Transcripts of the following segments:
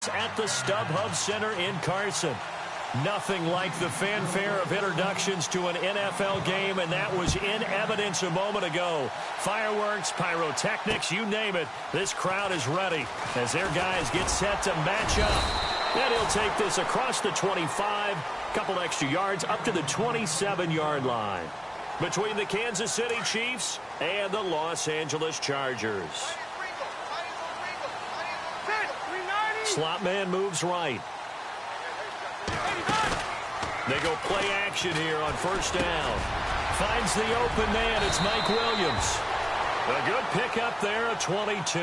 At the StubHub Center in Carson. Nothing like the fanfare of introductions to an NFL game, and that was in evidence a moment ago. Fireworks, pyrotechnics, you name it. This crowd is ready as their guys get set to match up. And he'll take this across the 25, couple extra yards up to the 27-yard line. Between the Kansas City Chiefs and the Los Angeles Chargers. Slot man moves right. They go play action here on first down. Finds the open man. It's Mike Williams. A good pickup there at 22.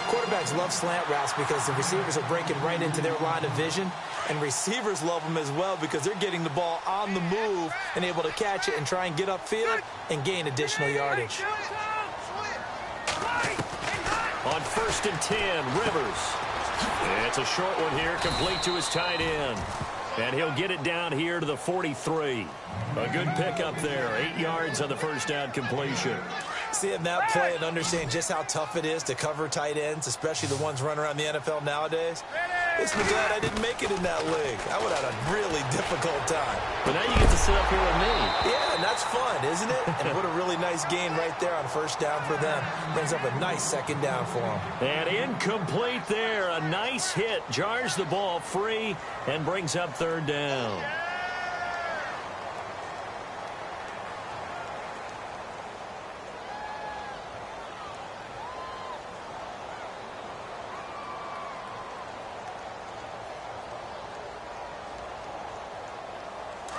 Quarterbacks love slant routes because the receivers are breaking right into their line of vision. And receivers love them as well because they're getting the ball on the move and able to catch it and try and get upfield and gain additional yardage. On 1st and 10, Rivers. It's a short one here, complete to his tight end. And he'll get it down here to the 43. A good pickup there, 8 yards on the first down completion. Seeing that play and understanding just how tough it is to cover tight ends, especially the ones running around the NFL nowadays, makes me glad I didn't make it in that league. I would have had a really difficult time. But now you get to sit up here with me. Yeah, and that's fun, isn't it? And what a really nice gain right there on first down for them. Brings up a nice second down for them. And incomplete there. A nice hit. Jars the ball free and brings up third down.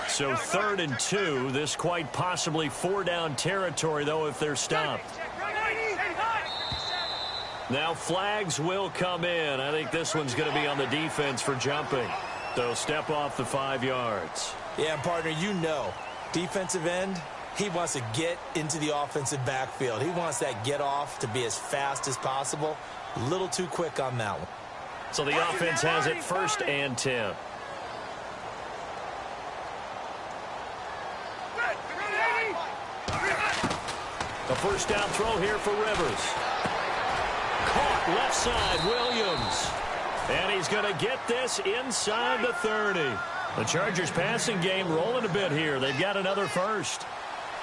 So 3rd and 2. This quite possibly 4-down territory, though, if they're stopped. Now flags will come in. I think this one's going to be on the defense for jumping. So step off the 5 yards. Yeah, partner, you know, defensive end, he wants to get into the offensive backfield. He wants that get off to be as fast as possible. A little too quick on that one. So the offense has it 1st and 10. A first down throw here for Rivers. Caught left side, Williams. And he's going to get this inside the 30. The Chargers passing game rolling a bit here. They've got another first.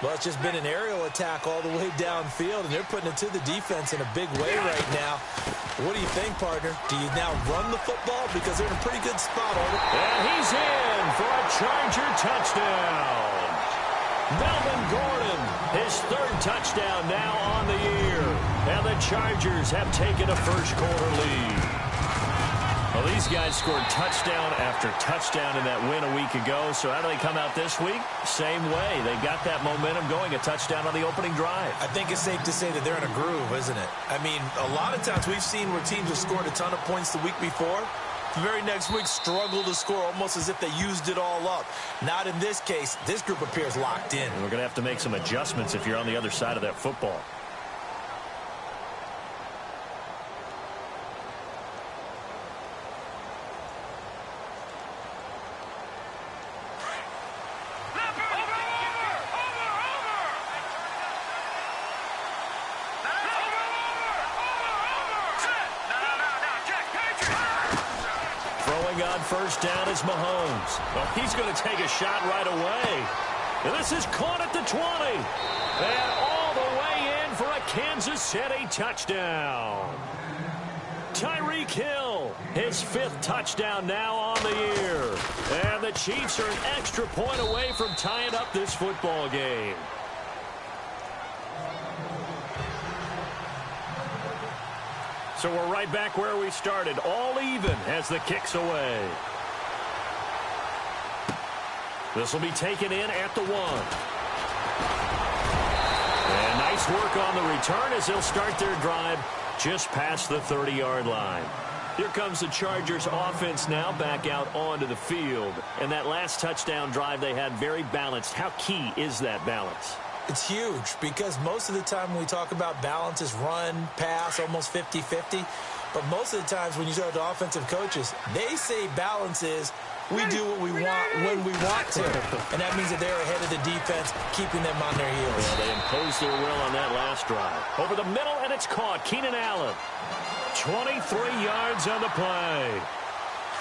Well, it's just been an aerial attack all the way downfield, and they're putting it to the defense in a big way right now. What do you think, partner? Do you now run the football? Because they're in a pretty good spot on it. And he's in for a Charger touchdown. Melvin Gordon, his 3rd touchdown now on the year. And the Chargers have taken a first-quarter lead. Well, these guys scored touchdown after touchdown in that win a week ago. So how do they come out this week? Same way. They got that momentum going, a touchdown on the opening drive. I think it's safe to say that they're in a groove, isn't it? I mean, a lot of times we've seen where teams have scored a ton of points the week before. The very next week struggle to score almost as if they used it all up. Not in this case. This group appears locked in. And we're going to have to make some adjustments if you're on the other side of that football. On first down is Mahomes. Well, he's going to take a shot right away. And this is caught at the 20. And all the way in for a Kansas City touchdown. Tyreek Hill, his 5th touchdown now on the year. And the Chiefs are an extra point away from tying up this football game. So we're right back where we started, all even as the kick's away. This will be taken in at the 1. And nice work on the return as they'll start their drive just past the 30-yard line. Here comes the Chargers offense now back out onto the field. And that last touchdown drive they had very balanced. How key is that balance? It's huge because most of the time when we talk about balance is run, pass, almost 50-50. But most of the times when you talk to offensive coaches, they say balance is we do what we want when we want to. And that means that they're ahead of the defense, keeping them on their heels. Well, they imposed their will on that last drive. Over the middle, and it's caught. Keenan Allen. 23 yards on the play.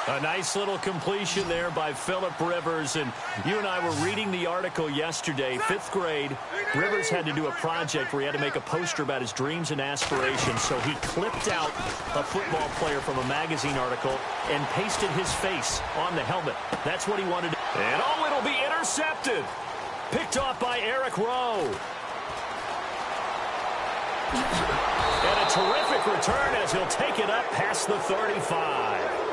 A nice little completion there by Phillip Rivers. And you and I were reading the article yesterday, 5th grade. Rivers had to do a project where he had to make a poster about his dreams and aspirations. So he clipped out a football player from a magazine article and pasted his face on the helmet. That's what he wanted. And oh, it'll be intercepted. Picked off by Eric Rowe. And a terrific return as he'll take it up past the 35.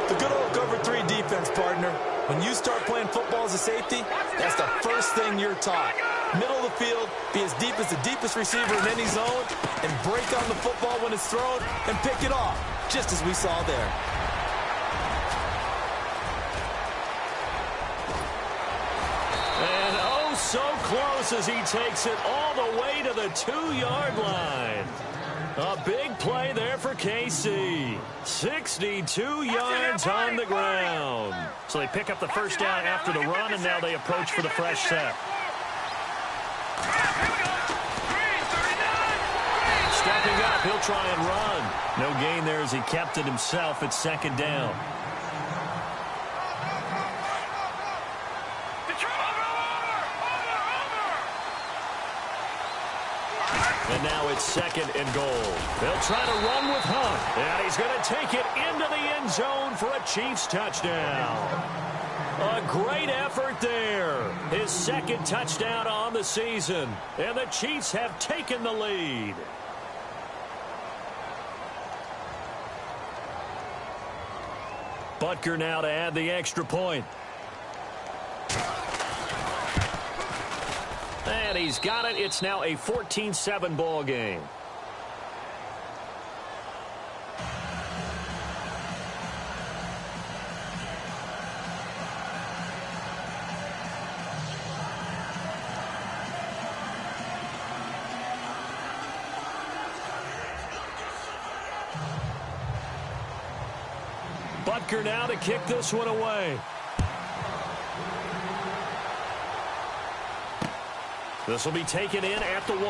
The good old cover 3 defense, partner. When you start playing football as a safety, that's the first thing you're taught. Middle of the field, be as deep as the deepest receiver in any zone, and break on the football when it's thrown and pick it off, just as we saw there. And oh, so close as he takes it all the way to the 2-yard line. A big play there for KC. 62 yards on the ground. So they pick up the first down after the run, and now they approach for the fresh set. Stepping up, he'll try and run. No gain there as he kept it himself at 2nd down. And now it's 2nd and goal. They'll try to run with Hunt. And he's going to take it into the end zone for a Chiefs touchdown. A great effort there. His 2nd touchdown on the season. And the Chiefs have taken the lead. Butker now to add the extra point. And he's got it. It's now a 14-7 ball game. Butker now to kick this one away. This will be taken in at the 1.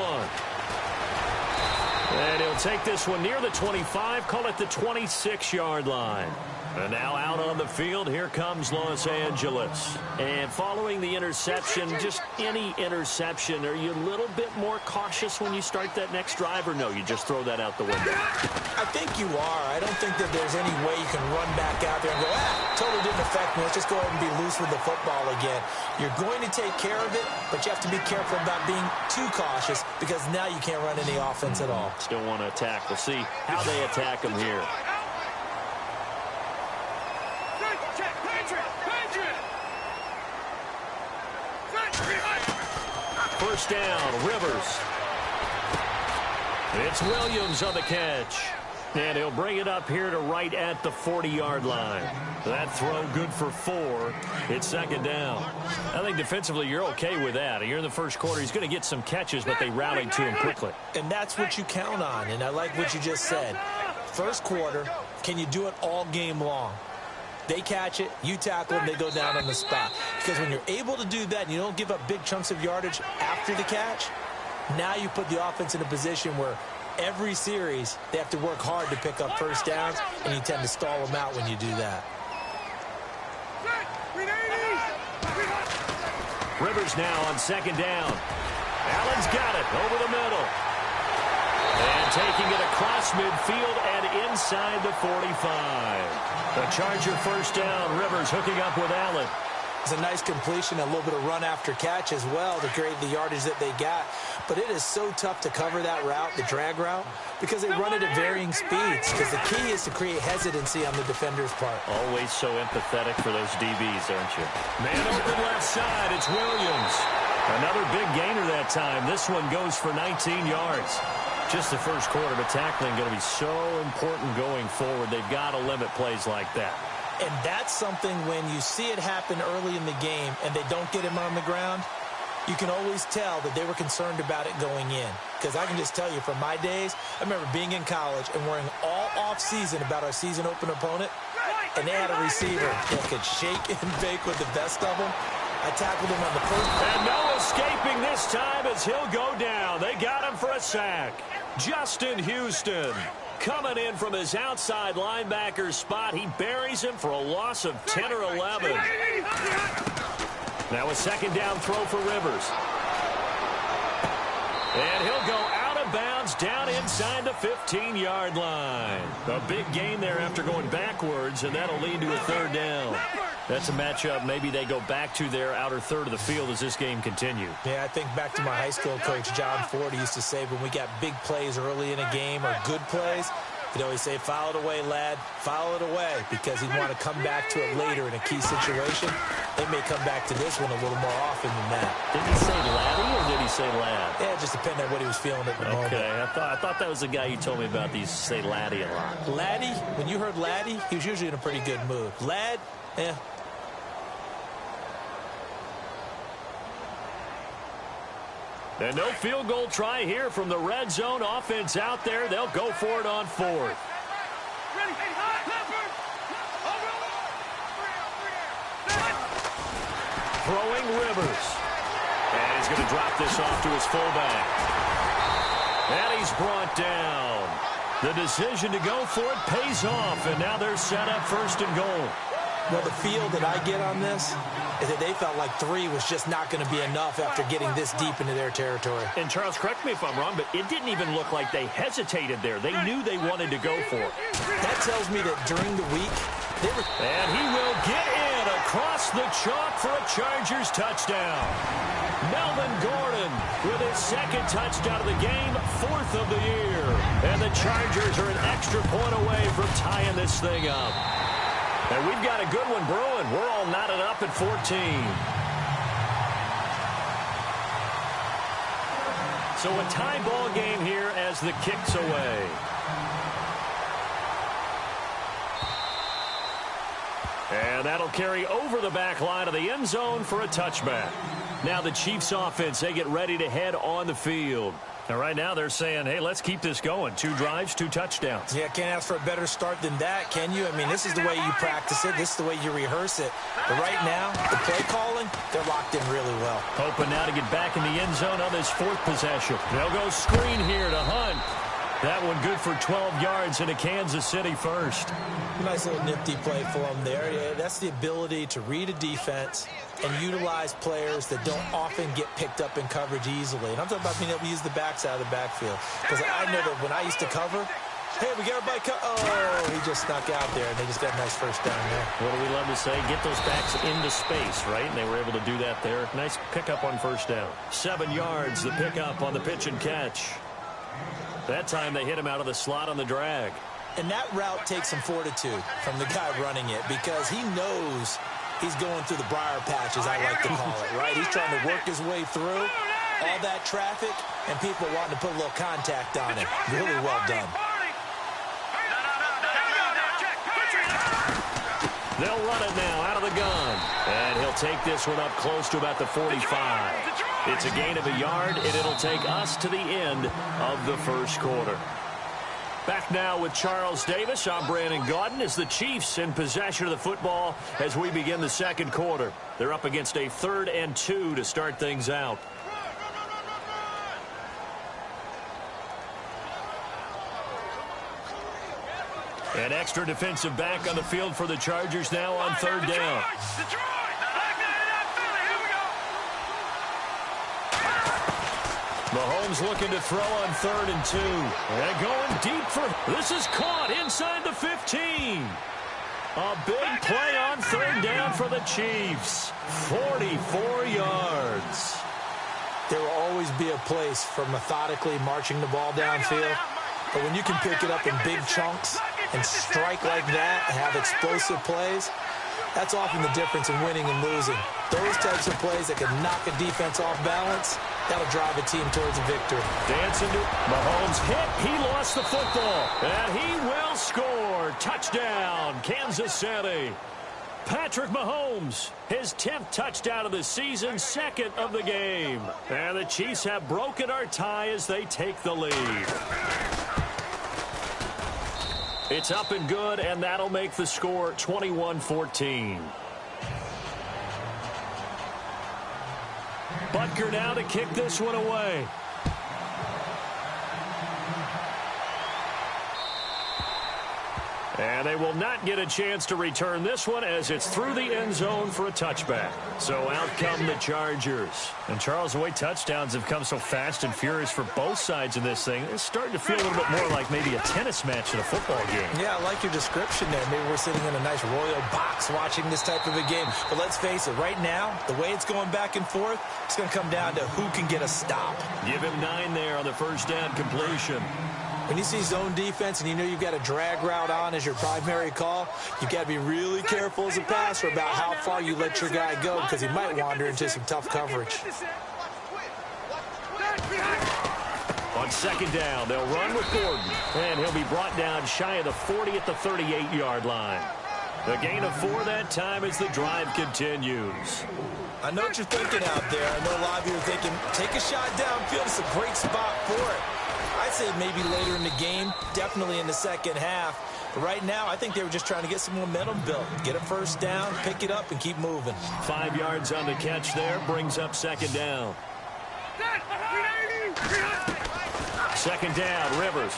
And he'll take this one near the 25, call it the 26-yard line. And now out on the field, here comes Los Angeles. And following the interception, just any interception, are you a little bit more cautious when you start that next drive, or no, you just throw that out the window? I think you are. I don't think that there's any way you can run back out there and go, totally didn't affect me. Let's just go ahead and be loose with the football again. You're going to take care of it, but you have to be careful about being too cautious because now you can't run any offense at all. Still want to attack. We'll see how they attack them here. First down, Rivers. It's Williams on the catch. And he'll bring it up here to right at the 40-yard line. That throw good for 4. It's 2nd down. I think defensively you're okay with that. You're in the first quarter. He's going to get some catches, but they rallied to him quickly. And that's what you count on. And I like what you just said. First quarter, can you do it all game long? They catch it, you tackle them, they go down on the spot. Because when you're able to do that and you don't give up big chunks of yardage after the catch, now you put the offense in a position where every series they have to work hard to pick up first downs, and you tend to stall them out when you do that. Rivers now on 2nd down. Allen's got it over the middle. And taking it across midfield and inside the 45. The Charger first down. Rivers hooking up with Allen. It's a nice completion, a little bit of run after catch as well to create the yardage that they got. But it is so tough to cover that route, the drag route, because they run it at varying speeds. Because the key is to create hesitancy on the defender's part. Always so empathetic for those DBs, aren't you? Man open left side, it's Williams. Another big gainer that time. This one goes for 19 yards. Just the first quarter, but tackling going to be so important going forward. They've got to limit plays like that. And that's something when you see it happen early in the game and they don't get him on the ground, you can always tell that they were concerned about it going in. Because I can just tell you from my days, I remember being in college and worrying all off-season about our season open opponent, and they had a receiver that could shake and bake with the best of them. I tackled him on the first. And no escaping this time as he'll go down. They got him for a sack. Justin Houston. Coming in from his outside linebacker spot, he buries him for a loss of 10 or 11. Now a second down throw for Rivers. And he'll go out of bounds down inside the 15-yard line. A big gain there after going backwards, and that'll lead to a third down. That's a matchup maybe they go back to their outer third of the field as this game continues. Yeah, I think back to my high school coach, John Ford. He used to say when we got big plays early in a game or good plays, he'd always say, foul it away, lad, foul it away, because he'd want to come back to it later in a key situation. They may come back to this one a little more often than that. Did he say laddie or did he say lad? Yeah, it just depended on what he was feeling at the moment. Okay, I thought that was the guy you told me about. These say laddie a lot. Laddie, when you heard laddie, he was usually in a pretty good mood. Lad, eh. And no field goal try here from the red zone offense out there. They'll go for it on fourth. Throwing Rivers. And he's going to drop this off to his fullback. And he's brought down. The decision to go for it pays off, and now they're set up first and goal. Well, the feel that I get on this is that they felt like 3 was just not going to be enough after getting this deep into their territory. And, Charles, correct me if I'm wrong, but it didn't even look like they hesitated there. They knew they wanted to go for it. That tells me that during the week, they were... And he will get in across the chalk for a Chargers touchdown. Melvin Gordon with his second touchdown of the game, 4th of the year. And the Chargers are an extra point away from tying this thing up. And we've got a good one brewing. We're all knotted up at 14. So a tie ball game here as the kick's away. And that'll carry over the back line of the end zone for a touchback. Now the Chiefs offense, they get ready to head on the field. And right now they're saying, hey, let's keep this going. 2 drives, 2 touchdowns. Yeah, can't ask for a better start than that, can you? I mean, this is the way you practice it. This is the way you rehearse it. But right now, the play calling, they're locked in really well. Hoping now to get back in the end zone on this 4th possession. They'll go screen here to Hunt. That one good for 12 yards into Kansas City first. Nice little nifty play for them there. Yeah, that's the ability to read a defense and utilize players that don't often get picked up in coverage easily. And I'm talking about being able to use the backside of the backfield. Because I know that when I used to cover, hey, we got everybody oh, he just snuck out there, and they just got a nice first down there. What do we love to say? Get those backs into space, right? And they were able to do that there. Nice pickup on first down. 7 yards, the pickup on the pitch and catch. That time they hit him out of the slot on the drag. And that route takes some fortitude from the guy running it because he knows he's going through the briar patch, as I like to call it, right? He's trying to work his way through all that traffic and people wanting to put a little contact on him. Really well done. They'll run it now out of the gun. And he'll take this one up close to about the 45. It's a gain of a yard, and it'll take us to the end of the first quarter. Back now with Charles Davis. I'm Brandon Gaudin as the Chiefs in possession of the football as we begin the second quarter. They're up against a 3rd and 2 to start things out. An extra defensive back on the field for the Chargers now on 3rd down. Mahomes looking to throw on 3rd and 2. And going deep for... This is caught inside the 15. A big play on 3rd down for the Chiefs. 44 yards. There will always be a place for methodically marching the ball downfield. But when you can pick it up in big chunks and strike like that and have explosive plays, that's often the difference in winning and losing. Those types of plays that can knock a defense off balance, that'll drive a team towards a victory. Dancing to Mahomes hit. He lost the football. And he will score. Touchdown, Kansas City. Patrick Mahomes, his 10th touchdown of the season, 2nd of the game. And the Chiefs have broken our tie as they take the lead. It's up and good, and that'll make the score 21-14. Butker now to kick this one away. And they will not get a chance to return this one as it's through the end zone for a touchback. So out come the Chargers. And Charles, the way touchdowns have come so fast and furious for both sides of this thing, it's starting to feel a little bit more like maybe a tennis match in a football game. Yeah, I like your description there. Maybe we're sitting in a nice royal box watching this type of a game. But let's face it, right now, the way it's going back and forth, it's going to come down to who can get a stop. Give him 9 there on the first down completion. When you see zone defense and you know you've got a drag route on as your primary call, you've got to be really careful as a passer about how far you let your guy go because he might wander into some tough coverage. On second down, they'll run with Gordon, and he'll be brought down shy of the 40 at the 38-yard line. The gain of 4 that time as the drive continues. I know what you're thinking out there. I know a lot of you are thinking, take a shot downfield. It's a great spot for it. I'd say maybe later in the game, definitely in the second half. But right now, I think they were just trying to get some momentum built. Get a first down, pick it up, and keep moving. 5 yards on the catch there, brings up second down. Second down, Rivers.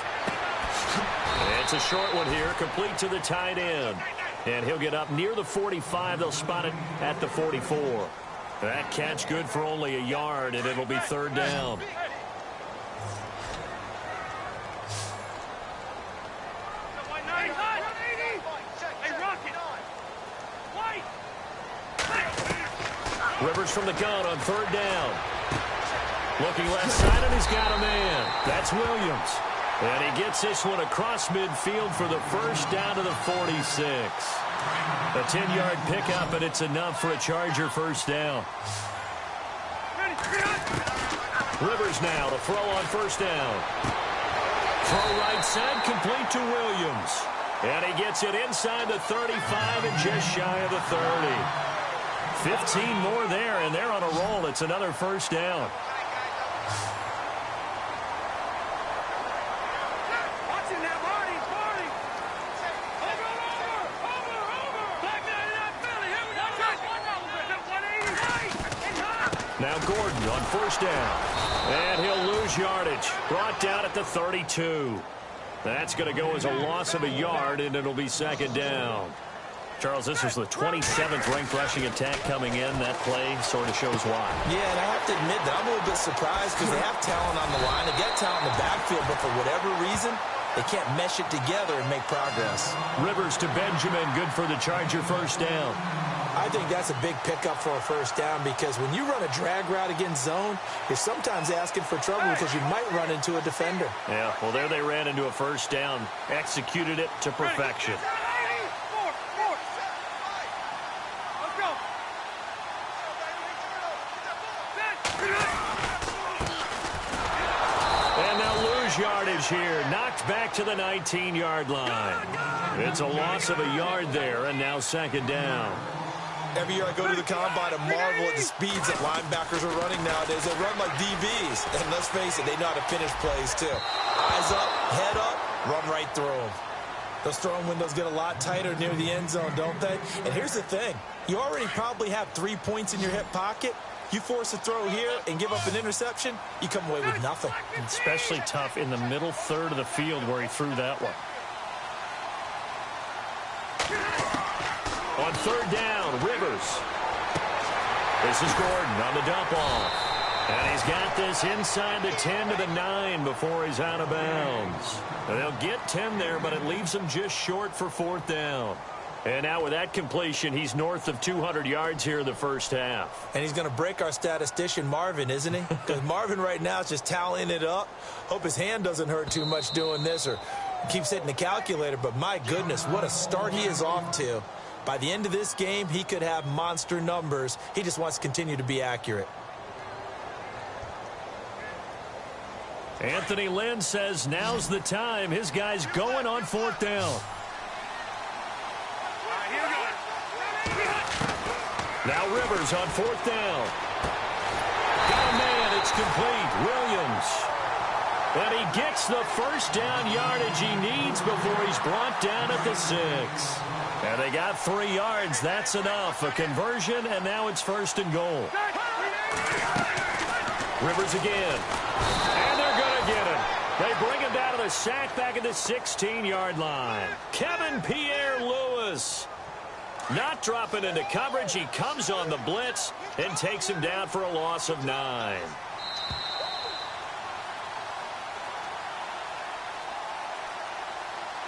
It's a short one here, complete to the tight end. And he'll get up near the 45. They'll spot it at the 44. That catch good for only a yard, and it'll be third down. Rivers from the gun on third down. Looking left side, and he's got a man. That's Williams. And he gets this one across midfield for the first down to the 46. A 10-yard pickup, and it's enough for a Charger first down. Rivers now to throw on first down. Throw right side, complete to Williams. And he gets it inside the 35 and just shy of the 30. 15 more there, and they're on a roll. It's another first down. Now Gordon on first down. And he'll lose yardage. Brought down at the 32. That's going to go as a loss of a yard, and it'll be second down. Charles, this is the 27th ranked rushing attack coming in. That play sort of shows why. Yeah, and I have to admit that I'm a little bit surprised because they have talent on the line. They got talent in the backfield, but for whatever reason, they can't mesh it together and make progress. Rivers to Benjamin, good for the Charger first down. I think that's a big pickup for a first down because when you run a drag route against zone, you're sometimes asking for trouble because you might run into a defender. Yeah, well, there they ran into a first down, executed it to perfection. And they'll lose yardage here, knocked back to the 19-yard line. It's a loss of a yard there, and now second down. Every year I go to the combine and marvel at the speeds that linebackers are running nowadays. They run like DBs. And let's face it, they know how to finish plays too. Eyes up, head up, run right through them. Those throwing windows get a lot tighter near the end zone, don't they? And here's the thing. You already probably have 3 points in your hip pocket. You force a throw here and give up an interception, you come away with nothing. Especially tough in the middle third of the field where he threw that one. On third down, Rivers. This is Gordon on the dump off. And he's got this inside the 10 to the 9 before he's out of bounds. And they'll get 10 there, but it leaves him just short for fourth down. And now with that completion, he's north of 200 yards here in the first half. And he's going to break our statistician, Marvin, isn't he? Because Marvin right now is just tallying it up. Hope his hand doesn't hurt too much doing this or keeps hitting the calculator. But my goodness, what a start he is off to. By the end of this game, he could have monster numbers. He just wants to continue to be accurate. Anthony Lynn says now's the time. His guy's going on fourth down. Now Rivers on fourth down. Got a man, it's complete. Williams. And he gets the first down yardage he needs before he's brought down at the 6. And they got 3 yards. That's enough. A conversion, and now it's first and goal. Rivers again. And they're going to get him. They bring him down to the sack back at the 16-yard line. Kevin Pierre-Louis not dropping into coverage. He comes on the blitz and takes him down for a loss of 9.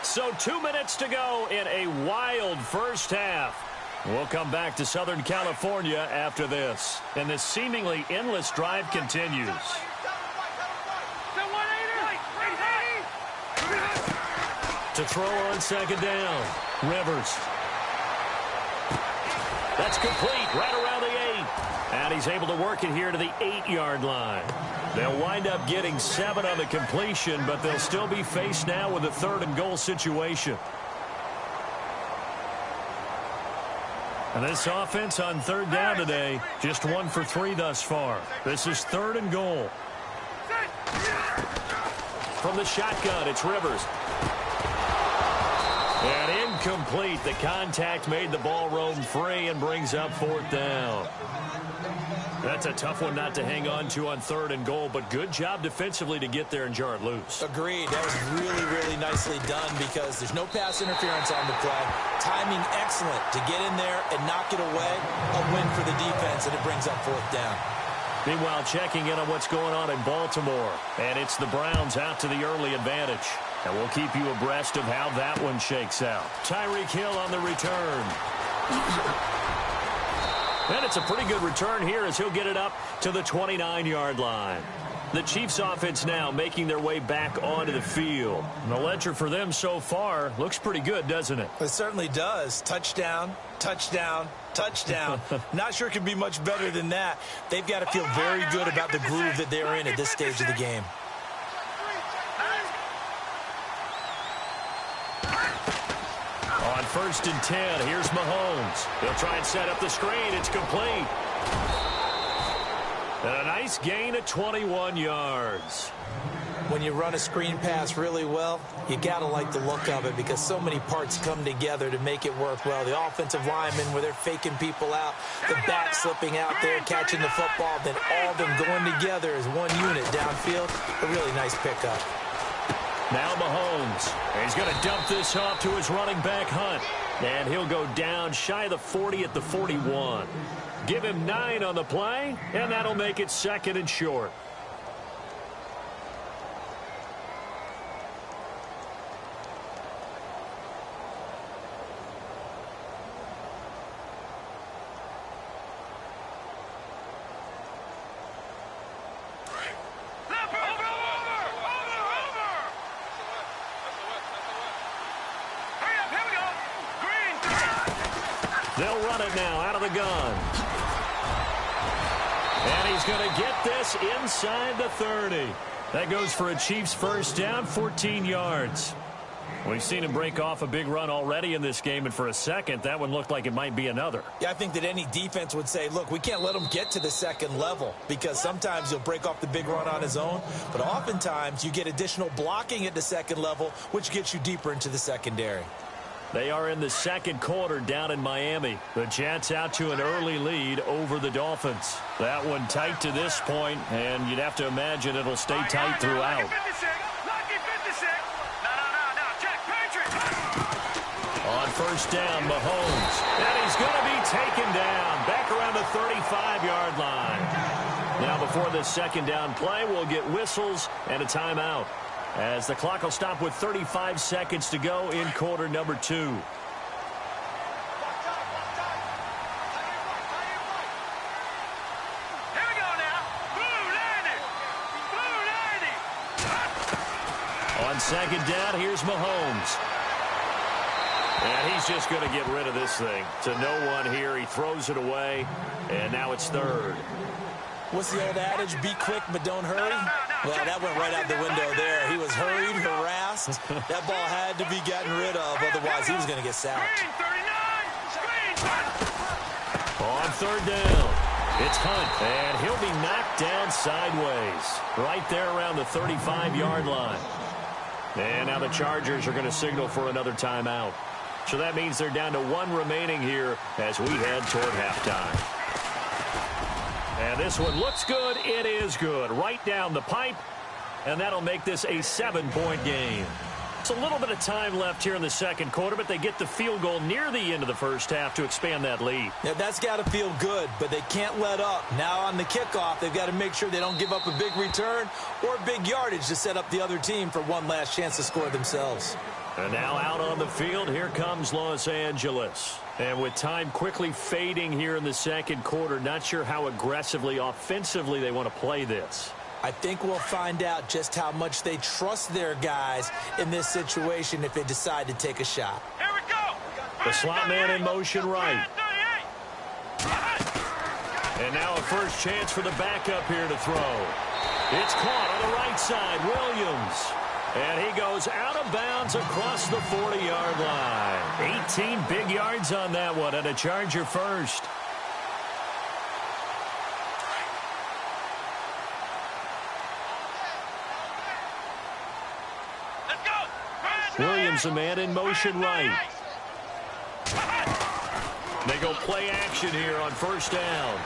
So 2 minutes to go in a wild first half. We'll come back to Southern California after this. And this seemingly endless drive continues. To throw on second down. Rivers. That's complete right around the 8. And he's able to work it here to the 8-yard line. They'll wind up getting 7 on the completion, but they'll still be faced now with a 3rd and goal situation. And this offense on 3rd down today, just 1 for 3 thus far. This is 3rd and goal. From the shotgun, it's Rivers. And incomplete. The contact made the ball roam free and brings up 4th down. That's a tough one not to hang on to on 3rd and goal, but good job defensively to get there and jar it loose. Agreed. That was really, really nicely done because there's no pass interference on the play. Timing excellent to get in there and knock it away. A win for the defense, and it brings up 4th down. Meanwhile, checking in on what's going on in Baltimore, and it's the Browns out to the early advantage. And we'll keep you abreast of how that one shakes out. Tyreek Hill on the return. And it's a pretty good return here as he'll get it up to the 29-yard line. The Chiefs offense now making their way back onto the field. And the ledger for them so far looks pretty good, doesn't it? It certainly does. Touchdown, touchdown, touchdown. Not sure it can be much better than that. They've got to feel very good about the groove that they're in at this stage of the game. On 1st and 10, here's Mahomes. He'll try and set up the screen. It's complete. And a nice gain of 21 yards. When you run a screen pass really well, you got to like the look of it because so many parts come together to make it work well. The offensive linemen, where they're faking people out, the back slipping out there, catching the football, then all of them going together as one unit downfield. A really nice pickup. Now Mahomes. He's going to dump this off to his running back, Hunt. And he'll go down shy of the 40 at the 41. Give him 9 on the play, and that'll make it 2nd and short. They'll run it now out of the gun. And he's going to get this inside the 30. That goes for a Chiefs first down, 14 yards. We've seen him break off a big run already in this game, and for a second, that one looked like it might be another. Yeah, I think that any defense would say, look, we can't let him get to the 2nd level because sometimes he'll break off the big run on his own, but oftentimes you get additional blocking at the 2nd level, which gets you deeper into the secondary. They are in the 2nd quarter down in Miami. The Jets out to an early lead over the Dolphins. That one tight to this point, and you'd have to imagine it'll stay tight throughout. On 1st down, Mahomes. And he's going to be taken down back around the 35-yard line. Now before this 2nd down play, we'll get whistles and a timeout, as the clock will stop with 35 seconds to go in quarter number 2. Here we go now. Blue 90. On 2nd down, here's Mahomes. And he's just going to get rid of this thing. To no one here. He throws it away, and now it's 3rd. What's the old adage? Be quick, but don't hurry? Well, that went right out the window there. He was hurried, harassed. That ball had to be gotten rid of. Otherwise, he was going to get sacked. On 3rd down, it's Hunt. And he'll be knocked down sideways. Right there around the 35-yard line. And now the Chargers are going to signal for another timeout. So that means they're down to 1 remaining here as we head toward halftime. And this one looks good. It is good. Right down the pipe. and that'll make this a 7-point game. It's a little bit of time left here in the second quarter, but they get the field goal near the end of the first half to expand that lead. Yeah, that's got to feel good, but they can't let up. Now on the kickoff, they've got to make sure they don't give up a big return or big yardage to set up the other team for one last chance to score themselves. And now out on the field, here comes Los Angeles. And with time quickly fading here in the second quarter, not sure how aggressively, offensively they want to play this. I think we'll find out just how much they trust their guys in this situation if they decide to take a shot. Here we go. The slot man in motion right. And now a first chance for the backup here to throw. It's caught on the right side, Williams. And he goes out of bounds across the 40-yard line. 18 big yards on that one, and a Charger first. Williams, a man in motion right. They go play action here on first down.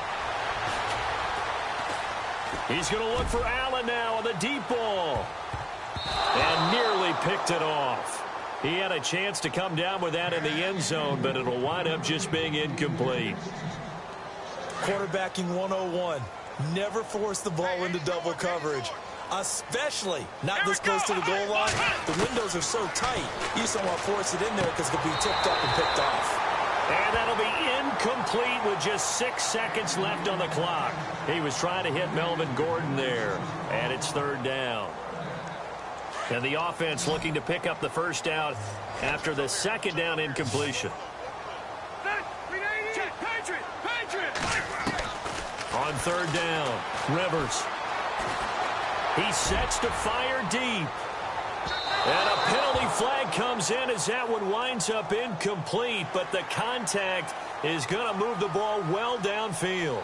He's going to look for Allen now on the deep ball. And nearly picked it off. He had a chance to come down with that in the end zone, but it'll wind up just being incomplete. Quarterbacking 101. Never force the ball into double coverage. Especially not this close to the goal line. The windows are so tight, you just don't want to force it in there because it could be tipped up and picked off. And that'll be incomplete with just 6 seconds left on the clock. He was trying to hit Melvin Gordon there, and it's third down. And the offense looking to pick up the first down after the second down incompletion. On third down, Rivers. He sets to fire deep. And a penalty flag comes in as that one winds up incomplete, but the contact is going to move the ball well downfield.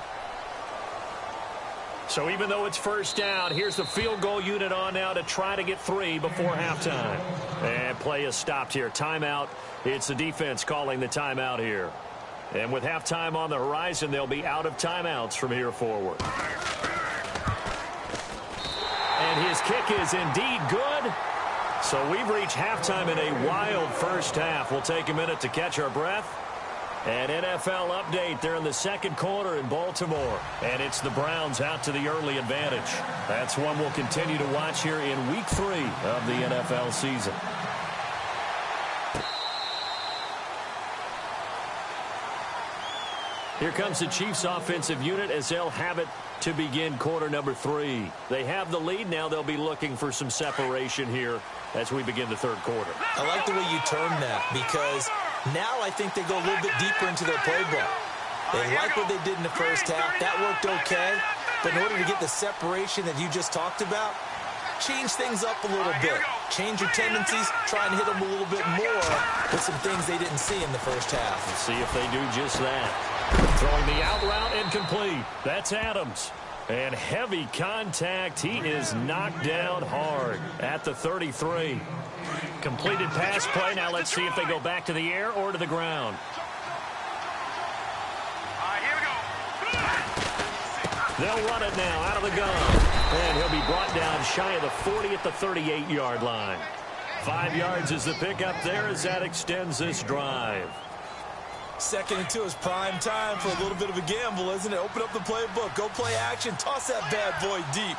So even though it's first down, here's the field goal unit on now to try to get 3 before halftime. And play is stopped here. Timeout. It's the defense calling the timeout here. And with halftime on the horizon, they'll be out of timeouts from here forward. And his kick is indeed good. So we've reached halftime in a wild first half. We'll take a minute to catch our breath. An NFL update there in the second quarter in Baltimore. And it's the Browns out to the early advantage. That's one we'll continue to watch here in Week 3 of the NFL season. Here comes the Chiefs offensive unit as they'll have it to begin quarter number 3. They have the lead. Now they'll be looking for some separation here as we begin the third quarter. I like the way you termed that because now I think they go a little bit deeper into their playbook. They like what they did in the first half. That worked okay. But in order to get the separation that you just talked about, change things up a little bit. Change your tendencies. Try and hit them a little bit more with some things they didn't see in the first half. Let's see if they do just that. Throwing the out route incomplete. That's Adams. And heavy contact. He is knocked down hard at the 33. Completed pass play. Now let's see if they go back to the air or to the ground. Here we go. They'll run it now out of the gun. And he'll be brought down shy of the 40 at the 38-yard line. 5 yards is the pickup there as that extends this drive. 2nd and 2 is prime time for a little bit of a gamble, isn't it? Open up the playbook, go play action, toss that bad boy deep.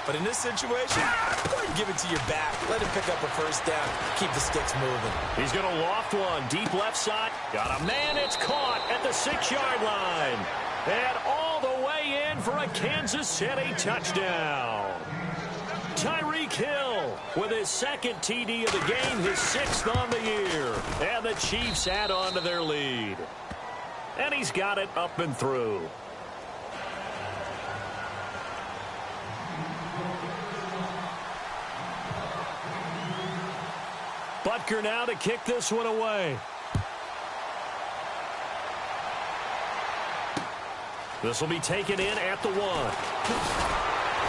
But in this situation, go ahead and give it to your back. Let him pick up a first down. Keep the sticks moving. He's going to loft one. Deep left side. Got a man. It's caught at the 6-yard line. And all the way in for a Kansas City touchdown. Tyreek Hill with his 2nd TD of the game, his 6th on the year. And the Chiefs add on to their lead. And he's got it up and through. Butker now to kick this one away. This will be taken in at the 1.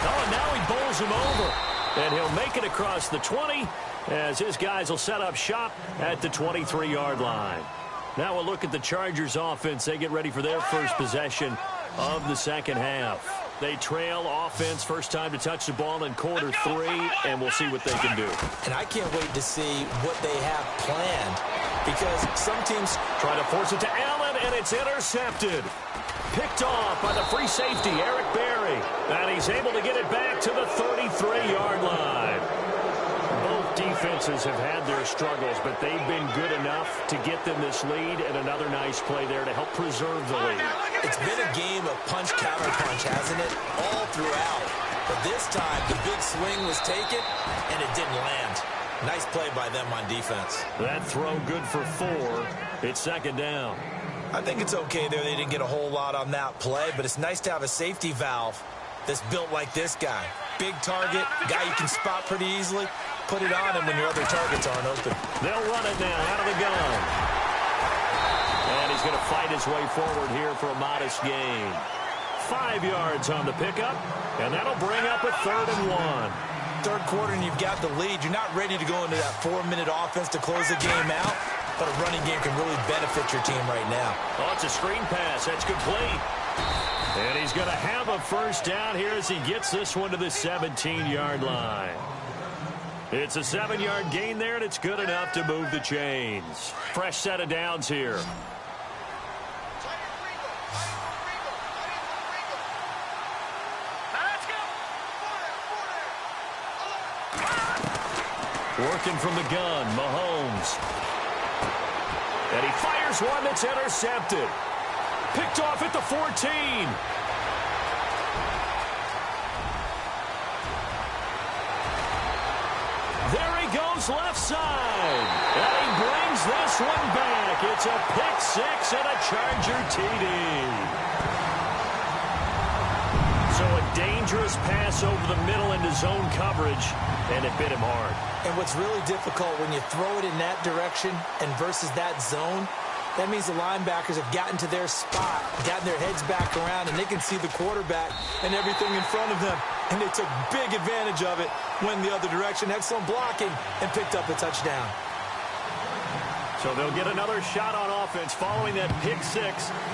Oh, and now he bowls him over. And he'll make it across the 20 as his guys will set up shop at the 23-yard line. Now we'll look at the Chargers offense. They get ready for their first possession of the second half. They trail offense first time to touch the ball in quarter 3, and we'll see what they can do. And I can't wait to see what they have planned because some teams try to force it to Allen, and it's intercepted. Picked off by the free safety, Eric Berry. And he's able to get it back to the 33-yard line. Both defenses have had their struggles, but they've been good enough to get them this lead, and another nice play there to help preserve the lead. It's been a game of punch-counter-punch, hasn't it? All throughout. But this time, the big swing was taken, and it didn't land. Nice play by them on defense. That throw good for 4. It's second down. I think it's okay there. They didn't get a whole lot on that play, but it's nice to have a safety valve that's built like this guy. Big target, guy you can spot pretty easily. Put it on him when your other targets aren't open. They'll run it now out of the gun. And he's going to fight his way forward here for a modest gain. 5 yards on the pickup, and that'll bring up a 3rd and 1. Third quarter and you've got the lead. You're not ready to go into that 4-minute offense to close the game out, but a running game can really benefit your team right now. Oh, it's a screen pass. That's complete. And he's going to have a first down here as he gets this one to the 17-yard line. It's a 7-yard gain there, and it's good enough to move the chains. Fresh set of downs here. Working from the gun, Mahomes. And he fires one that's intercepted. Picked off at the 14. There he goes left side. And he brings this one back. It's a pick 6 and a Charger TD. So a dangerous pass over the middle into zone coverage, and it bit him hard. And what's really difficult when you throw it in that direction and versus that zone, that means the linebackers have gotten to their spot, gotten their heads back around, and they can see the quarterback and everything in front of them. And they took big advantage of it, went the other direction, excellent blocking, and picked up a touchdown. So they'll get another shot on offense following that pick 6,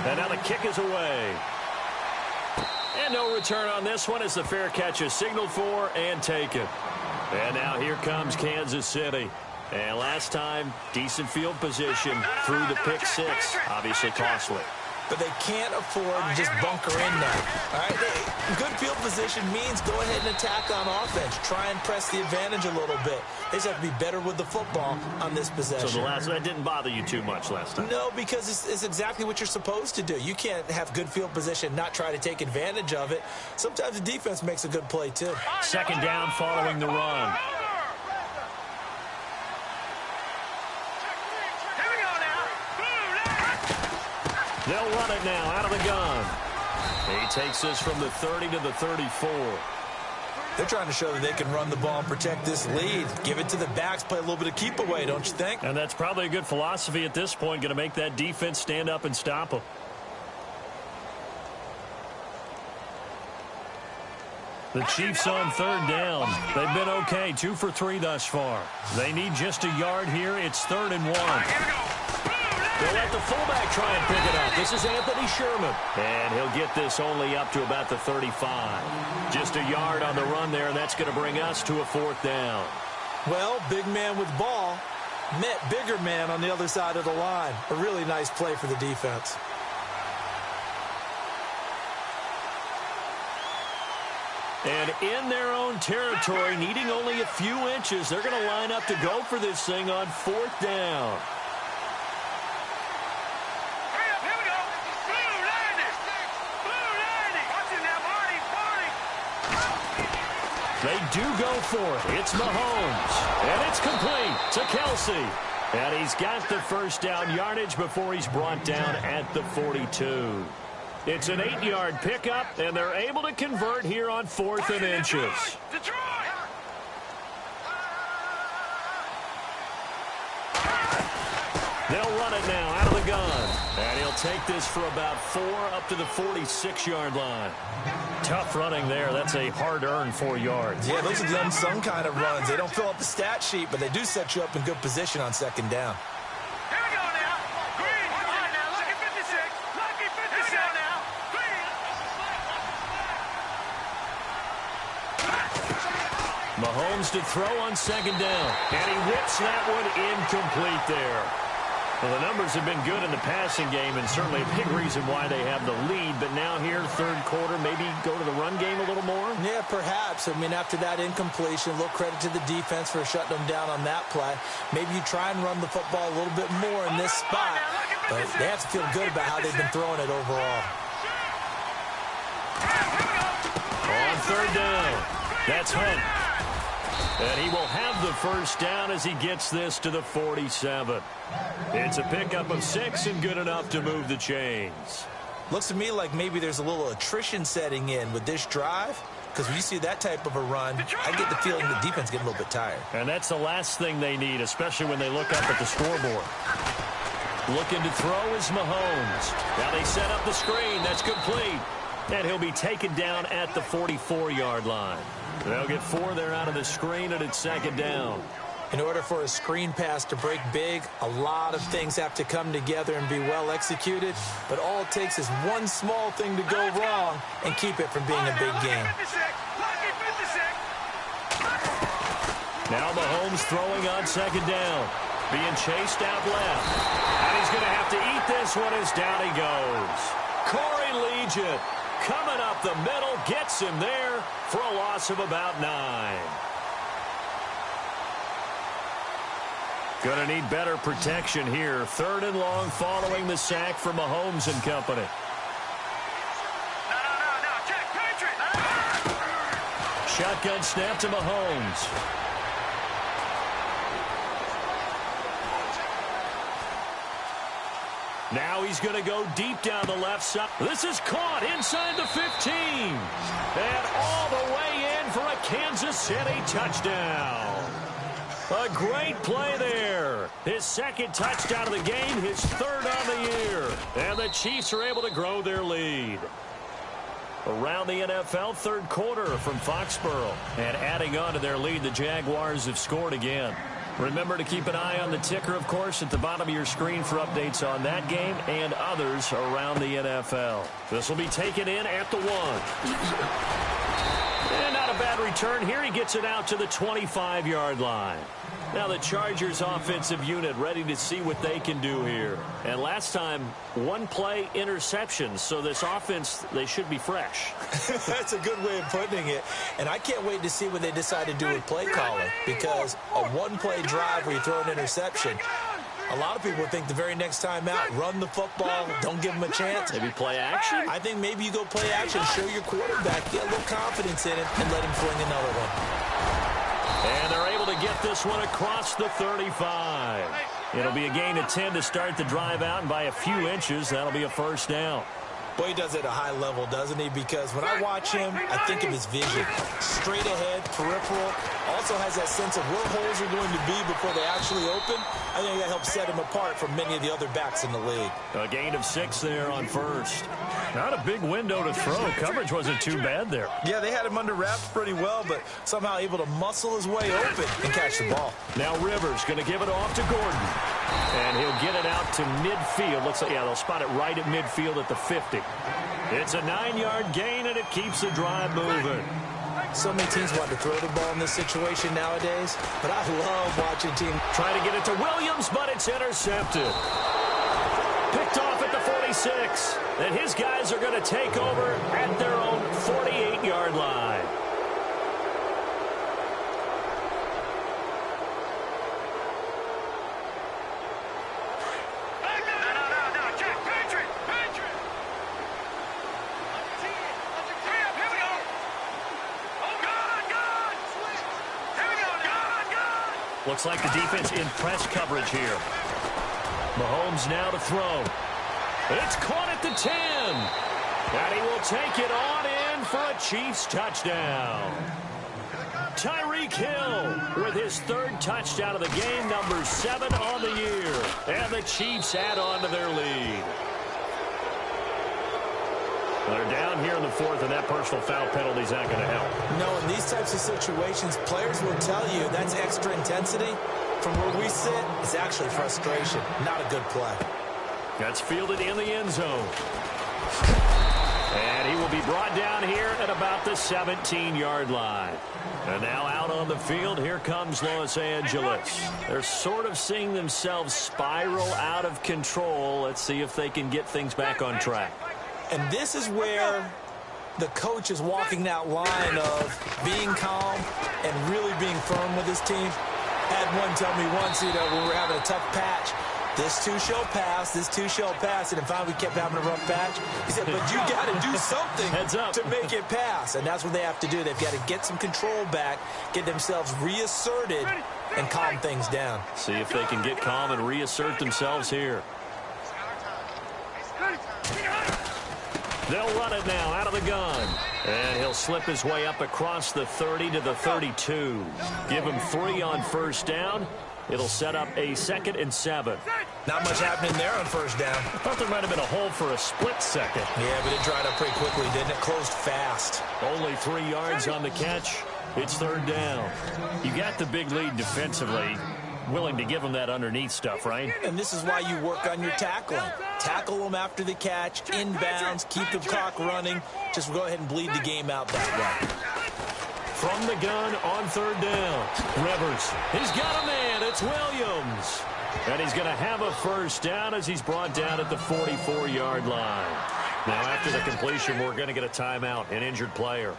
and now the kick is away. And no return on this one as the fair catch is signaled for and taken. And now here comes Kansas City. And last time, decent field position through the pick 6. Obviously costly. But they can't afford to just bunker in now. All right? Good field position means go ahead and attack on offense. Try and press the advantage a little bit. They just have to be better with the football on this possession. So that didn't bother you too much last time? No, because it's exactly what you're supposed to do. You can't have good field position, not try to take advantage of it. Sometimes the defense makes a good play, too. Second down following the run. They'll run it now out of the gun. He takes this from the 30 to the 34. They're trying to show that they can run the ball and protect this lead. Give it to the backs, play a little bit of keep away, don't you think? And that's probably a good philosophy at this point, going to make that defense stand up and stop them. The Chiefs on third down. They've been okay, 2 for 3 thus far. They need just a yard here. It's 3rd and 1. They'll let the fullback try and pick it up. This is Anthony Sherman. And he'll get this only up to about the 35. Just a yard on the run there, and that's going to bring us to a 4th down. Well, big man with ball met bigger man on the other side of the line. A really nice play for the defense. And in their own territory, needing only a few inches, they're going to line up to go for this thing on 4th down. They do go for it. It's Mahomes. And it's complete to Kelsey. And he's got the first down yardage before he's brought down at the 42. It's an 8-yard pickup, and they're able to convert here on 4th and inches. They'll run it now out of the gun. And he'll take this for about 4 up to the 46-yard line. Tough running there. That's a hard-earned 4 yards. Yeah, those are the unsung kind of runs. They don't fill up the stat sheet, but they do set you up in good position on second down. Here we go now. Green. Come on now. Lucky 56. Lucky 56 now. Green. Mahomes to throw on second down. And he whips that one incomplete there. Well, the numbers have been good in the passing game, and certainly a big reason why they have the lead. But now here, third quarter, maybe go to the run game a little more? Yeah, perhaps. I mean, after that incompletion, a little credit to the defense for shutting them down on that play. Maybe you try and run the football a little bit more in this spot. But they have to feel good about how they've been throwing it overall. On third down, that's Hunt. And he will have the first down as he gets this to the 47. It's a pickup of 6 and good enough to move the chains. Looks to me like maybe there's a little attrition setting in with this drive, because when you see that type of a run, I get the feeling the defense getting a little bit tired. And that's the last thing they need, especially when they look up at the scoreboard. Looking to throw is Mahomes. Now they set up the screen. That's complete. And he'll be taken down at the 44-yard line. They'll get 4 there out of the screen, and it's second down. In order for a screen pass to break big, a lot of things have to come together and be well executed. But all it takes is one small thing to go wrong and keep it from being a big game. Now Mahomes throwing on second down. Being chased out left. And he's going to have to eat this one as down he goes. Corey Legion coming up the middle, gets him there for a loss of about 9. Going to need better protection here. Third and long following the sack from Mahomes and company. No, check, penetrate. Shotgun snap to Mahomes. Now he's going to go deep down the left side. This is caught inside the 15. And all the way in for a Kansas City touchdown. A great play there. His second touchdown of the game, his third on the year. And the Chiefs are able to grow their lead. Around the NFL, third quarter from Foxborough. And adding on to their lead, the Jaguars have scored again. Remember to keep an eye on the ticker, of course, at the bottom of your screen for updates on that game and others around the NFL. This will be taken in at the 1. And not a bad return here. He gets it out to the 25-yard line. Now the Chargers offensive unit ready to see what they can do here. And last time, one play interception. So this offense, they should be fresh. That's a good way of putting it. And I can't wait to see what they decide to do with play calling. Because a one-play drive where you throw an interception, a lot of people think the very next time out, run the football, don't give them a chance. Maybe play action? I think maybe you go play action, show your quarterback, get a little confidence in it, and let him fling another one. And they're able to get this one across the 35. It'll be a gain of 10 to start the drive out, and by a few inches, that'll be a first down. Boy, he does it at a high level, doesn't he? Because when I watch him, I think of his vision. Straight ahead, peripheral. Also has that sense of where holes are going to be before they actually open. I think that helps set him apart from many of the other backs in the league. A gain of 6 there on first. Not a big window to throw. Coverage wasn't too bad there. Yeah, they had him under wraps pretty well, but somehow able to muscle his way open and catch the ball. Now Rivers going to give it off to Gordon. And he'll get it out to midfield. Looks like, yeah, they'll spot it right at midfield at the 50. It's a 9-yard gain, and it keeps the drive moving. So many teams want to throw the ball in this situation nowadays, but I love watching teams try to get it to Williams, but it's intercepted. Picked off at the 46. And his guys are going to take over at their own 48-yard line. Looks like the defense in press coverage here. Mahomes now to throw. It's caught at the 10. And he will take it on in for a Chiefs touchdown. Tyreek Hill with his third touchdown of the game, number 7 on the year. And the Chiefs add on to their lead. They're down here in the 4th, and that personal foul penalty is not going to help. No, in these types of situations, players will tell you that's extra intensity. From where we sit, it's actually frustration. Not a good play. That's fielded in the end zone. And he will be brought down here at about the 17-yard line. And now out on the field, here comes Los Angeles. They're sort of seeing themselves spiral out of control. Let's see if they can get things back on track. And this is where the coach is walking that line of being calm and really being firm with his team. Had one tell me once, when we were having a tough patch, this too shall pass, this too shall pass. And finally we kept having a rough patch. He said, but you got to do something to make it pass. And that's what they have to do. They've got to get some control back, get themselves reasserted, and calm things down. See if they can get calm and reassert themselves here. They'll run it now out of the gun. And he'll slip his way up across the 30 to the 32. Give him 3 on first down. It'll set up a 2nd and 7. Not much happening there on first down. I thought there might have been a hole for a split second. Yeah, but it dried up pretty quickly, didn't it? Closed fast. Only 3 yards on the catch. It's 3rd down. You got the big lead defensively. Willing to give them that underneath stuff, right? And this is why you work on your tackling. Tackle them after the catch, inbounds, keep the clock running. Just go ahead and bleed the game out that way. From the gun on 3rd down. Rivers, he's got a man. It's Williams. And he's going to have a first down as he's brought down at the 44-yard line. Now, after the completion, we're going to get a timeout, an injured player.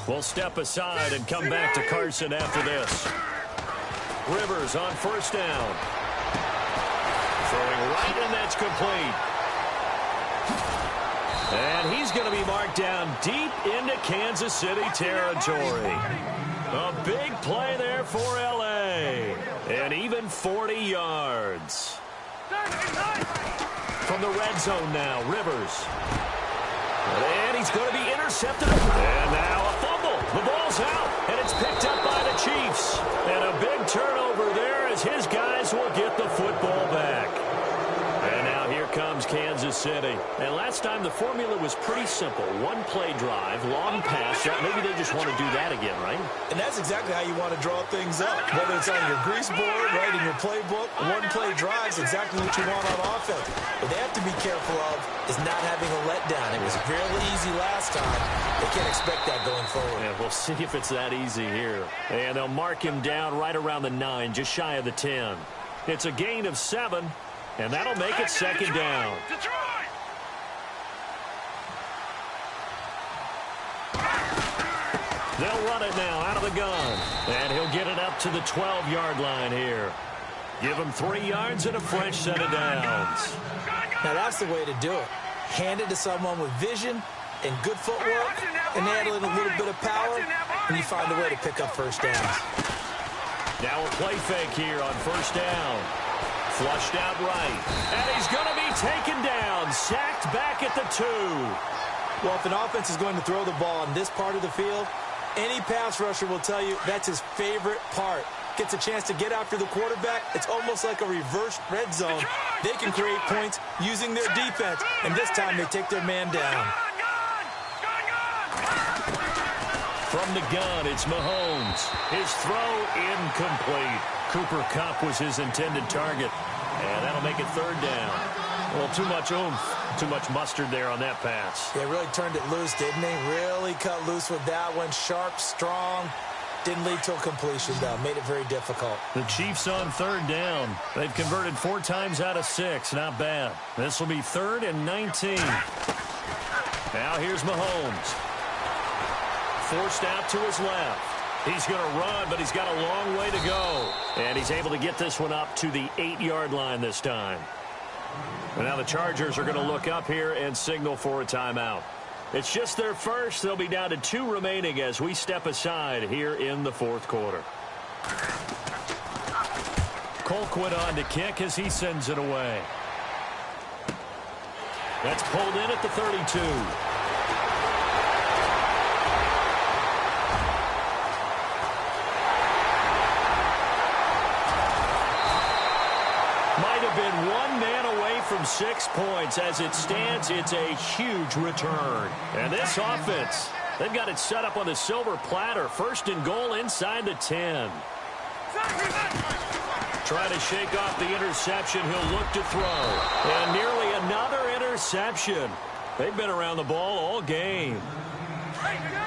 We'll step aside and come back to Carson after this. Rivers on first down. Throwing right, and that's complete. And he's going to be marked down deep into Kansas City territory. A big play there for L.A. And even 40 yards. From the red zone now, Rivers. And he's going to be intercepted. And now a fumble. The ball's out, and it's picked up by the Chiefs. And a big turnover there as his guys will get the football back. And now here comes Kansas City. And last time the formula was pretty simple. 1-play drive, long pass. Maybe they just want to do that again, right? And that's exactly how you want to draw things up. Whether it's on your grease board, right, in your playbook, 1-play drive is exactly what you want on offense. What they have to be careful of is not having a letdown. It was fairly easy last time. They can't expect that going forward. Yeah, we'll see if it's that easy here. And they'll mark him down right around the 9, just shy of the 10. It's a gain of 7. And that'll make it 2nd down. They'll run it now out of the gun. And he'll get it up to the 12-yard line here. Give him 3 yards and a fresh set of downs. Now that's the way to do it. Hand it to someone with vision and good footwork, and add in a little bit of power, and you find a way to pick up first downs. Now a play fake here on first down. Flushed out right. And he's going to be taken down. Sacked back at the 2. Well, if an offense is going to throw the ball in this part of the field, any pass rusher will tell you that's his favorite part. Gets a chance to get after the quarterback. It's almost like a reverse red zone. They can create points using their defense. And this time they take their man down. From the gun, it's Mahomes. His throw incomplete. Cooper Kupp was his intended target. And that'll make it 3rd down. Well, too much oomph, too much mustard there on that pass. Yeah, really turned it loose, didn't he? Really cut loose with that one. Sharp, strong. Didn't lead to a completion, though. Made it very difficult. The Chiefs on 3rd down. They've converted 4 times out of 6. Not bad. This will be 3rd and 19. Now here's Mahomes. Forced out to his left. He's going to run, but he's got a long way to go. And he's able to get this one up to the 8-yard line this time. And now the Chargers are going to look up here and signal for a timeout. It's just their first. They'll be down to 2 remaining as we step aside here in the 4th quarter. Colquitt on to kick as he sends it away. That's pulled in at the 32. Might have been 1 man away from 6 points. As it stands, it's a huge return. And this offense, they've got it set up on the silver platter. 1st and goal inside the 10. Trying to shake off the interception. He'll look to throw. And nearly another interception. They've been around the ball all game.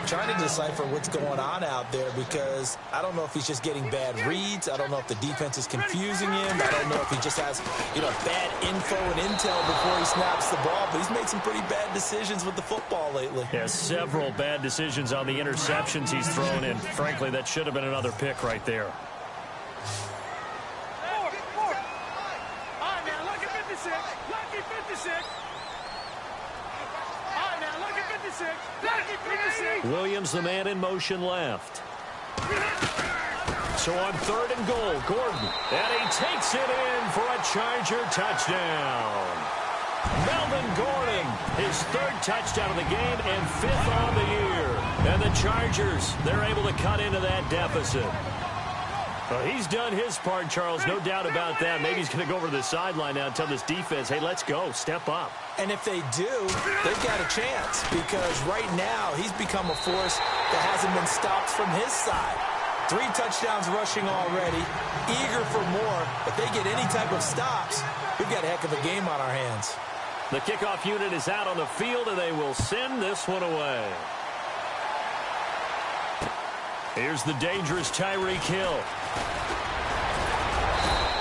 Trying to decipher what's going on out there because I don't know if he's just getting bad reads. I don't know if the defense is confusing him. I don't know if he just has, bad info and intel before he snaps the ball. But he's made some pretty bad decisions with the football lately. Yeah, several bad decisions on the interceptions he's thrown in. Frankly, that should have been another pick right there. All right, now look at 56. Lucky 56. All right, now look at 56. Lucky 56. Williams, the man in motion left. So on 3rd and goal, Gordon. And he takes it in for a Charger touchdown. Melvin Gordon, his 3rd touchdown of the game and 5th on the year. And the Chargers, they're able to cut into that deficit. Well, he's done his part, Charles, no doubt about that. Maybe he's going to go over to the sideline now and tell this defense, hey, let's go, step up. And if they do, they've got a chance because right now he's become a force that hasn't been stopped from his side. 3 touchdowns rushing already, eager for more. If they get any type of stops, we've got a heck of a game on our hands. The kickoff unit is out on the field, and they will send this one away. Here's the dangerous Tyreek Hill.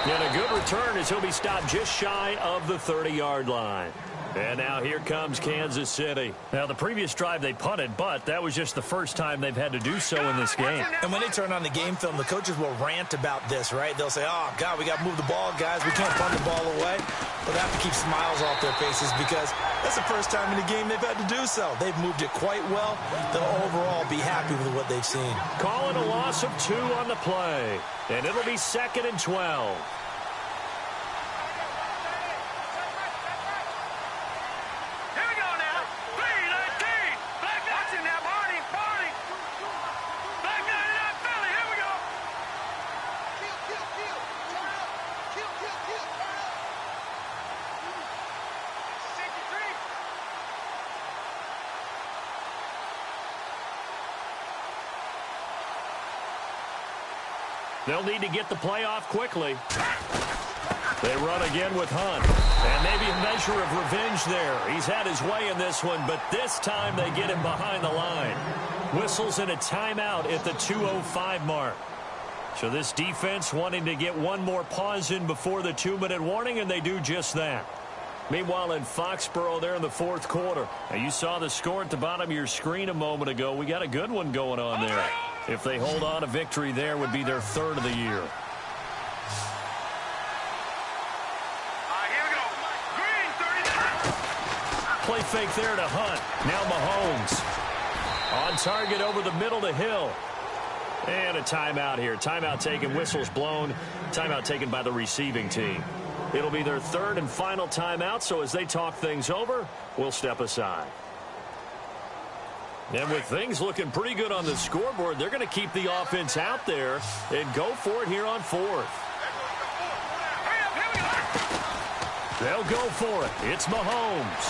And a good return as he'll be stopped just shy of the 30-yard line. And now here comes Kansas City. Now, the previous drive they punted, but that was just the first time they've had to do so in this game. And when they turn on the game film, the coaches will rant about this, right? They'll say, oh, God, we got to move the ball, guys. We can't punt the ball away. But they have to keep smiles off their faces because that's the first time in the game they've had to do so. They've moved it quite well. They'll overall be happy with what they've seen. Calling a loss of 2 on the play. And it'll be 2nd and 12. They'll need to get the play off quickly. They run again with Hunt. And maybe a measure of revenge there. He's had his way in this one, but this time they get him behind the line. Whistles in a timeout at the 2:05 mark. So this defense wanting to get one more pause in before the 2-minute warning, and they do just that. Meanwhile, in Foxborough, they're in the 4th quarter. Now, you saw the score at the bottom of your screen a moment ago. We got a good one going on there. If they hold on, a victory there would be their 3rd of the year. Here we go. Green, 30. Play fake there to Hunt. Now Mahomes. On target over the middle to Hill. And a timeout here. Timeout taken, whistles blown. Timeout taken by the receiving team. It'll be their 3rd and final timeout, so as they talk things over, we'll step aside. And with things looking pretty good on the scoreboard, they're going to keep the offense out there and go for it here on 4th. They'll go for it. It's Mahomes.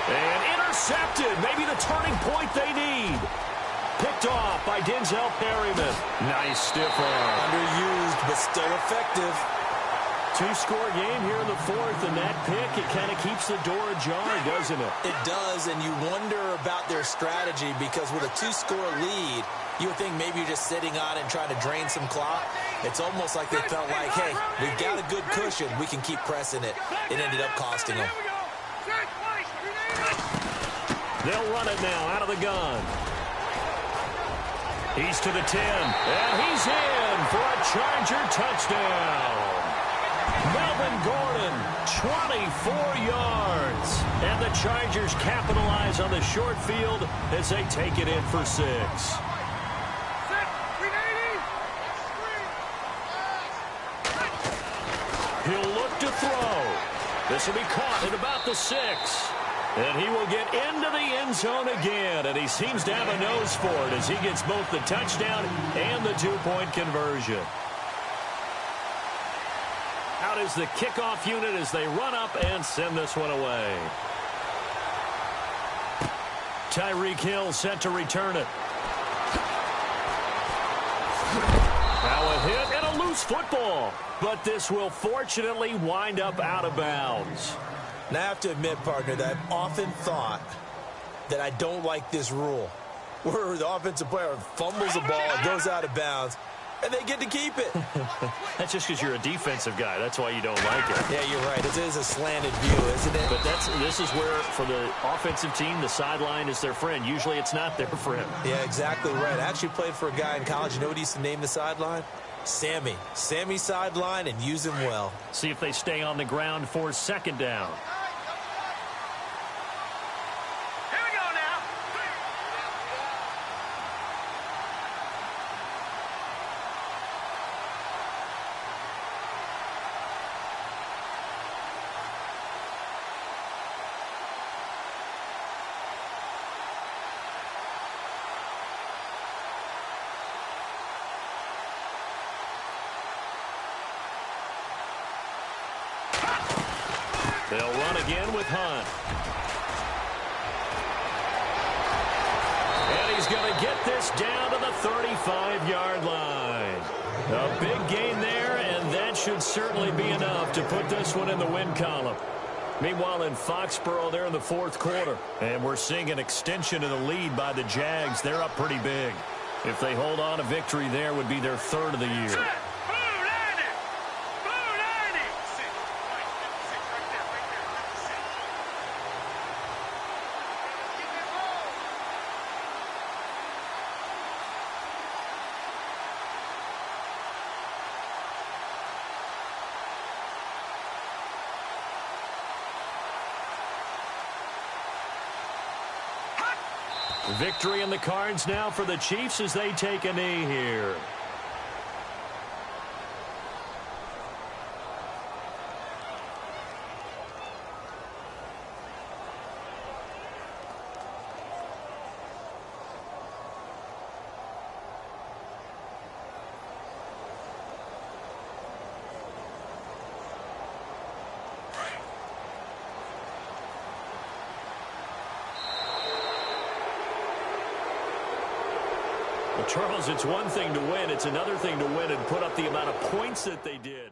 And intercepted. Maybe the turning point they need. Picked off by Denzel Perryman. Nice stiff arm. Underused, but still effective. 2-score game here in the 4th, and that pick, it kind of keeps the door ajar, doesn't it? It does, and you wonder about their strategy because with a 2-score lead, you would think maybe you're just sitting on it and trying to drain some clock. It's almost like they felt like, hey, we've got a good cushion. We can keep pressing it. It ended up costing them. They'll run it now out of the gun. He's to the 10, and he's in for a Charger touchdown. Melvin Gordon, 24 yards. And the Chargers capitalize on the short field as they take it in for 6. He'll look to throw. This will be caught at about the 6. And he will get into the end zone again. And he seems to have a nose for it as he gets both the touchdown and the 2-point conversion. Out is the kickoff unit as they run up and send this one away. Tyreek Hill set to return it. Now a hit and a loose football. But this will fortunately wind up out of bounds. And I have to admit, partner, that I've often thought that I don't like this rule, where the offensive player fumbles the ball, goes out of bounds, and they get to keep it. That's just because you're a defensive guy. That's why you don't like it. Yeah, you're right. It is a slanted view, isn't it? But this is where, for the offensive team, the sideline is their friend. Usually it's not their friend. Yeah, exactly right. I actually played for a guy in college. You know what he used to name the sideline? Sammy. Sammy sideline, and use him well. See if they stay on the ground for second down. Here we go now. They'll run again with Hunt. And he's going to get this down to the 35-yard line. A big gain there, and that should certainly be enough to put this one in the win column. Meanwhile, in Foxborough, they're in the fourth quarter, and we're seeing an extension of the lead by the Jags. They're up pretty big. If they hold on, a victory there would be their third of the year. Victory in the cards now for the Chiefs as they take a knee here. Charles, it's one thing to win. It's another thing to win and put up the amount of points that they did.